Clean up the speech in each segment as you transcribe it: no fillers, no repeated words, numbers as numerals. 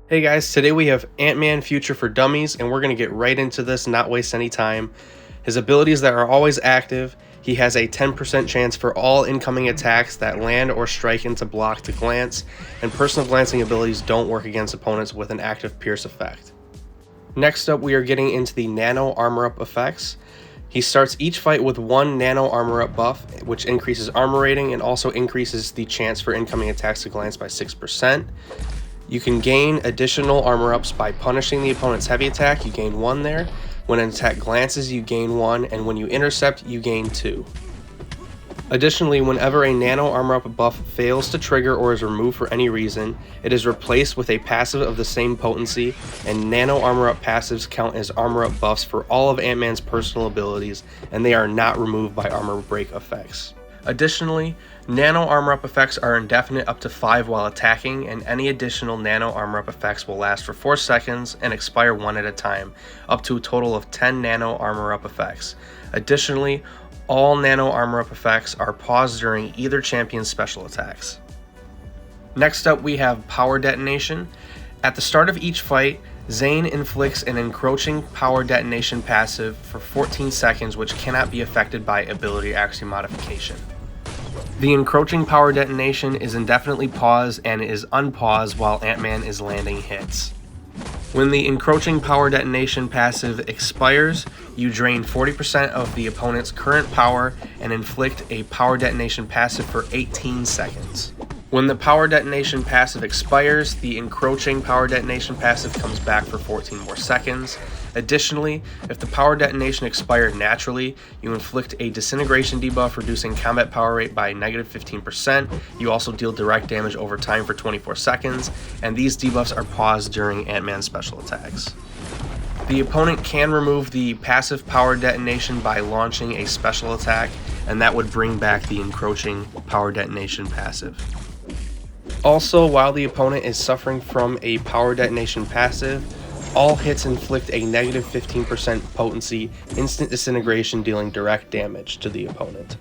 Hey guys, today we have AntMan Future for Dummies, and we're going to get right into this, not waste any time. His abilities that are always active: he has a 10% chance for all incoming attacks that land or strike into block to glance, and personal glancing abilities don't work against opponents with an active pierce effect. Next up, we are getting into the Nano Armor Up effects. He starts each fight with one Nano Armor Up buff, which increases armor rating and also increases the chance for incoming attacks to glance by 6%. You can gain additional armor ups by punishing the opponent's heavy attack. You gain 1 there. When an attack glances, you gain 1, and when you intercept, you gain 2. Additionally, whenever a Nano Armor Up buff fails to trigger or is removed for any reason, it is replaced with a passive of the same potency, and Nano Armor Up passives count as armor up buffs for all of AntMan's personal abilities, and they are not removed by armor break effects. Additionally, Nano Armor Up effects are indefinite up to 5 while attacking, and any additional Nano Armor Up effects will last for 4 seconds and expire 1 at a time, up to a total of 10 Nano Armor Up effects. Additionally, all Nano Armor Up effects are paused during either champion's special attacks. Next up, we have Power Detonation. At the start of each fight, Zane inflicts an encroaching power detonation passive for 14 seconds, which cannot be affected by ability accuracy modification. The encroaching power detonation is indefinitely paused and is unpaused while AntMan is landing hits. When the encroaching power detonation passive expires, you drain 40% of the opponent's current power and inflict a power detonation passive for 18 seconds. When the power detonation passive expires, the encroaching power detonation passive comes back for 14 more seconds. Additionally, if the power detonation expired naturally, you inflict a disintegration debuff reducing combat power rate by -15%. You also deal direct damage over time for 24 seconds, and these debuffs are paused during AntMan Special attacks. The opponent can remove the passive power detonation by launching a special attack, and that would bring back the encroaching power detonation passive. Also, while the opponent is suffering from a power detonation passive, all hits inflict a -15% potency instant disintegration, dealing direct damage to the opponent.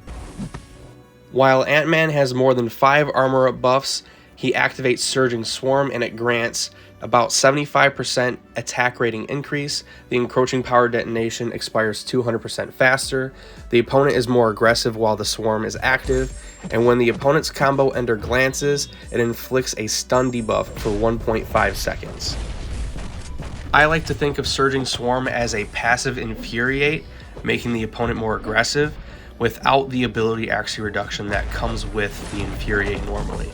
While AntMan has more than 5 armor up buffs, he activates Surging Swarm, and it grants about 75% attack rating increase. The encroaching power detonation expires 200% faster. The opponent is more aggressive while the swarm is active, and when the opponent's combo ender glances, it inflicts a stun debuff for 1.5 seconds. I like to think of Surging Swarm as a passive infuriate, making the opponent more aggressive without the ability accuracy reduction that comes with the infuriate normally.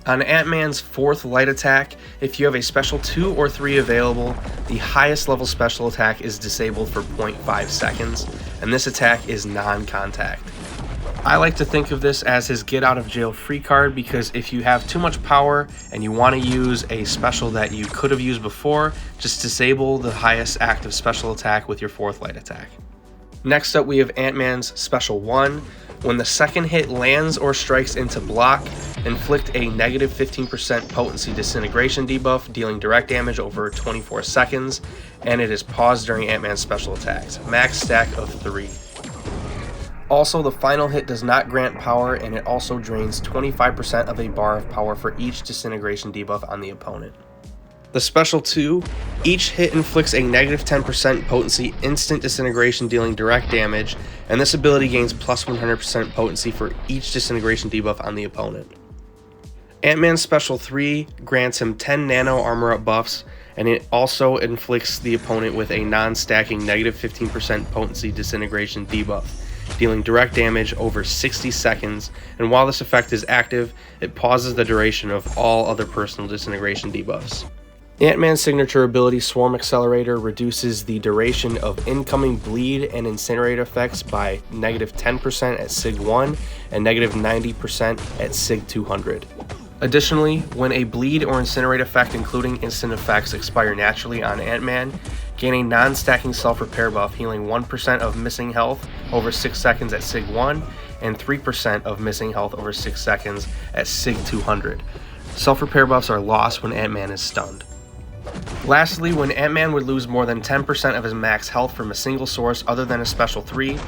On AntMan's 4th light attack, if you have a special 2 or 3 available, the highest level special attack is disabled for 0.5 seconds, and this attack is non-contact. I like to think of this as his get out of jail free card, because if you have too much power and you want to use a special that you could have used before, just disable the highest active special attack with your 4th light attack. Next up, we have AntMan's Special 1. When the second hit lands or strikes into block, inflict a -15% potency disintegration debuff, dealing direct damage over 24 seconds, and it is paused during AntMan's special attacks. Max stack of 3. Also, the final hit does not grant power, and it also drains 25% of a bar of power for each disintegration debuff on the opponent. The Special 2, each hit inflicts a -10% potency instant disintegration, dealing direct damage, and this ability gains plus 100% potency for each disintegration debuff on the opponent. AntMan Special 3 grants him 10 Nano Armor Up buffs, and it also inflicts the opponent with a non-stacking -15% potency disintegration debuff, dealing direct damage over 60 seconds, and while this effect is active, it pauses the duration of all other personal disintegration debuffs. AntMan Signature ability Swarm Accelerator reduces the duration of incoming bleed and incinerate effects by -10% at Sig 1 and -90% at Sig 200. Additionally, when a bleed or incinerate effect including instant effects expire naturally on AntMan, gain a non-stacking self-repair buff, healing 1% of missing health over 6 seconds at Sig 1 and 3% of missing health over 6 seconds at Sig 200. Self-repair buffs are lost when AntMan is stunned. Lastly, when AntMan would lose more than 10% of his max health from a single source other than a Special 3,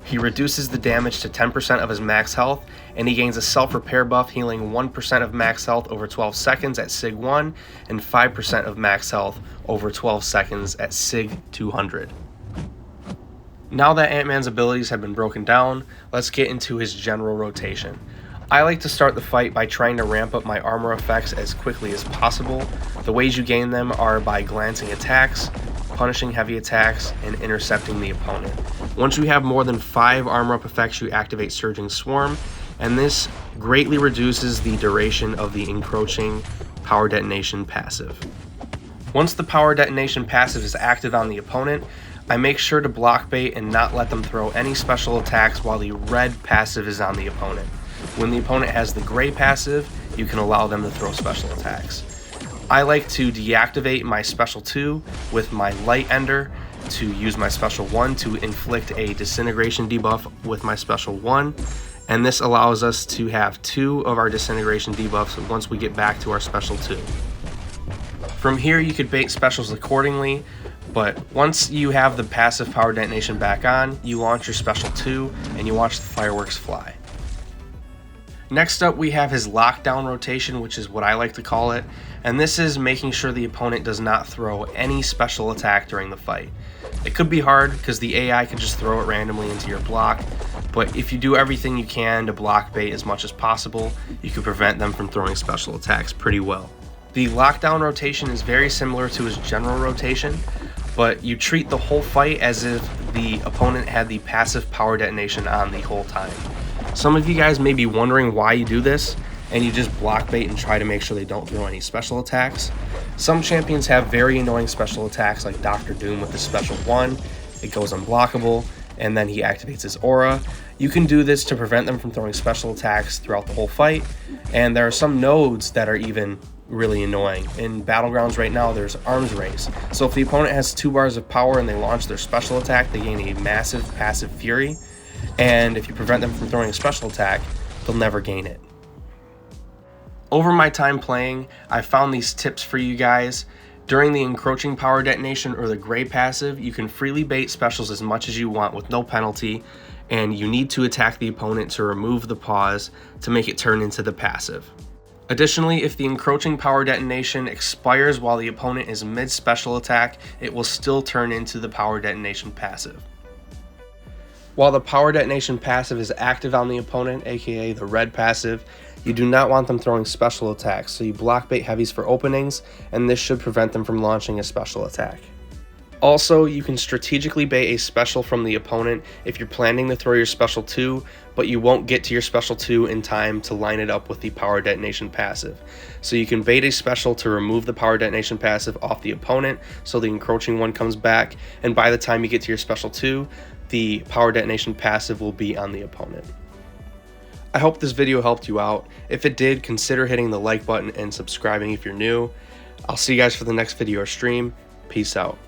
He reduces the damage to 10% of his max health, and he gains a self-repair buff healing 1% of max health over 12 seconds at Sig 1 and 5% of max health over 12 seconds at Sig 200. Now that Ant-Man's abilities have been broken down, let's get into his general rotation. I like to start the fight by trying to ramp up my armor effects as quickly as possible. The ways you gain them are by glancing attacks, punishing heavy attacks, and intercepting the opponent. Once you have more than 5 armor up effects, you activate Surging Swarm, and this greatly reduces the duration of the encroaching Power Detonation passive. Once the Power Detonation passive is active on the opponent, I make sure to block bait and not let them throw any special attacks while the red passive is on the opponent. When the opponent has the gray passive, you can allow them to throw special attacks. I like to deactivate my Special 2 with my Light Ender to use my Special 1 to inflict a Disintegration debuff with my Special 1, and this allows us to have 2 of our Disintegration debuffs once we get back to our Special 2. From here you could bait specials accordingly, but once you have the passive Power Detonation back on, you launch your Special 2 and you watch the fireworks fly. Next up we have his Lockdown rotation, which is what I like to call it, and this is making sure the opponent does not throw any special attack during the fight. It could be hard because the AI can just throw it randomly into your block, but if you do everything you can to block bait as much as possible, you can prevent them from throwing special attacks pretty well. The Lockdown rotation is very similar to his general rotation, but you treat the whole fight as if the opponent had the passive Power Detonation on the whole time. Some of you guys may be wondering why you do this, and you just block bait and try to make sure they don't throw any special attacks. Some champions have very annoying special attacks like Dr. Doom with his Special 1. It goes unblockable, and then he activates his aura. You can do this to prevent them from throwing special attacks throughout the whole fight, and there are some nodes that are even really annoying. In Battlegrounds right now, there's Arms Race. So if the opponent has 2 bars of power and they launch their special attack, they gain a massive passive Fury, and if you prevent them from throwing a special attack, they'll never gain it. Over my time playing, I found these tips for you guys. During the encroaching Power Detonation or the gray passive, you can freely bait specials as much as you want with no penalty, and you need to attack the opponent to remove the pause to make it turn into the passive. Additionally, if the encroaching Power Detonation expires while the opponent is mid special attack, it will still turn into the Power Detonation passive. While the Power Detonation passive is active on the opponent, aka the red passive, you do not want them throwing special attacks, so you block bait heavies for openings, and this should prevent them from launching a special attack. Also, you can strategically bait a special from the opponent if you're planning to throw your Special 2, but you won't get to your Special 2 in time to line it up with the Power Detonation passive. So you can bait a special to remove the Power Detonation passive off the opponent so the encroaching one comes back, and by the time you get to your Special 2, the Power Detonation passive will be on the opponent. I hope this video helped you out. If it did, consider hitting the like button and subscribing if you're new. I'll see you guys for the next video or stream. Peace out.